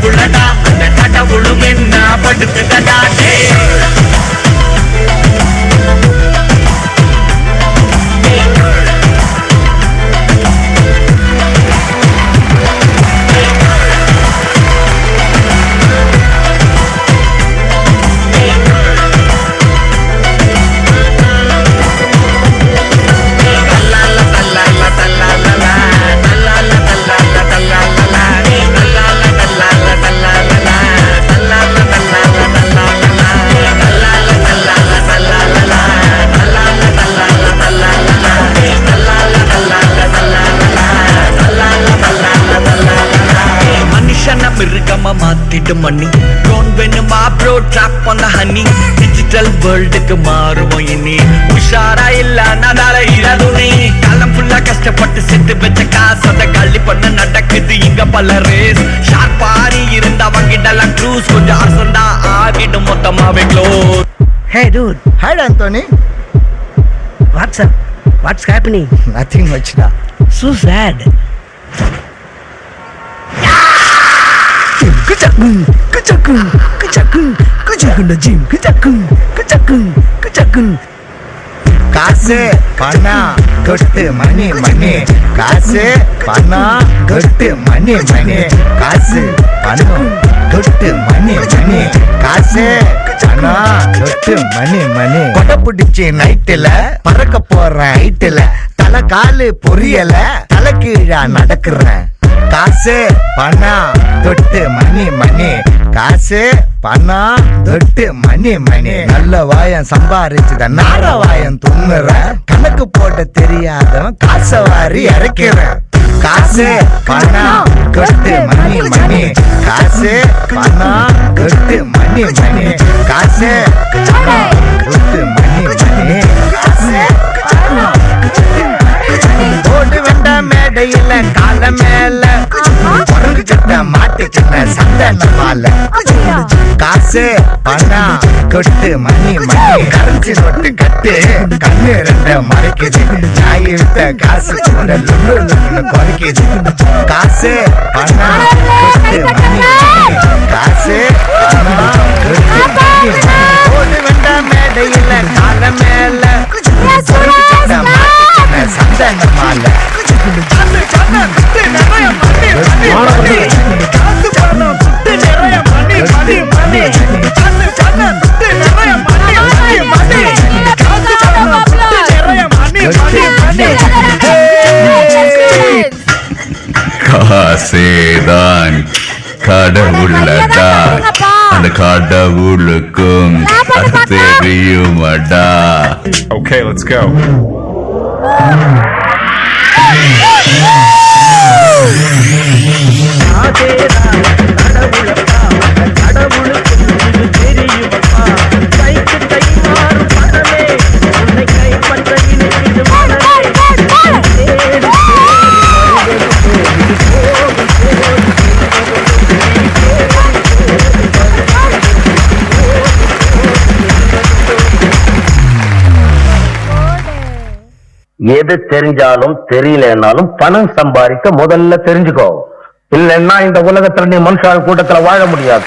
கடவுளடா அந்த கடவுளும் என்ன படுத்துதடா மாத்திட்டு மணி டோன் வேணுமா ப்ரோ ட்ராப் பண்ண ஹனி டிஜிட்டல் வேர்ல்டுக்கு மாறுவோம் இனி உஷாரா இல்ல நடால இரதுனி காலம் ஃபுல்லா கஷ்டப்பட்டு செத்து வச்ச காசை கள்ளி பண்ண நடக்குது இங்க பல ரேஸ் ஷார்ப்பாரி இருந்தா வாங்கிடலாம் க்ரூஸ் கொஞ்சம் அரசந்தா ஆகிடும் மொத்தமாவே close. Hey dude. Hi Anthony. What's up? What's happening? Nothing much da. So sad. காசு பணம் கொட்டு மணி மணி காசு பணம் கொட்டு மணி மணி காசு பணம் கொட்டு மணி மணி காசு பணம் கொட்டு மணி மணி கொடை பிடிச்சி நைட்டுல பறக்க போற ஹைட்டுல தலை காலு பொரியல தலை கீழா நடக்கிறேன் காசு பணம் தொட்டு மணி மணி காசு பணம் தொட்டு மணி மணி நல்ல வாயம் சம்பாரிச்சுத நார வாயம் துண்ணுற கணக்கு போட்ட தெரியாதவன் காசை வாரி இறக்கிறேன் காசு பணம் தொட்டு மணி மணி காசு பணம் தொட்டு மணி மணி காசு பணம் தொட்டு மணி மணி காசு ஓடு வந்த மேடையில கால மேல குரங்கு சட்ட மாட்டு சின்ன சந்தன மாலை காசு பணம் கொட்டு மணி மணி கரன்சி நோட்டு கட்டு கண்ணு ரெண்ட மறைக்குது சாய் விட்ட காசு கூட லுன்னு குறைக்குது காசு பணம் கொட்டு மணி மணி காசு பணம் கொட்டு மணி மணி ஓடு வந்த மேடையில கால மேல குரங்கு சட்ட மாட்டு சின்ன சந்தன மாலை காசேதான் கடவுளடா அந்த கடவுளுக்கும் தெரியுமடா. Okay, let's go. எது தெரிஞ்சாலும் தெரியலனாலும் பணம் சம்பாதிக்க முதல்ல தெரிஞ்சுக்கோ. இல்லைன்னா இந்த உலகத்துல நீ மனுஷால் கூட்டத்துல வாழ முடியாது.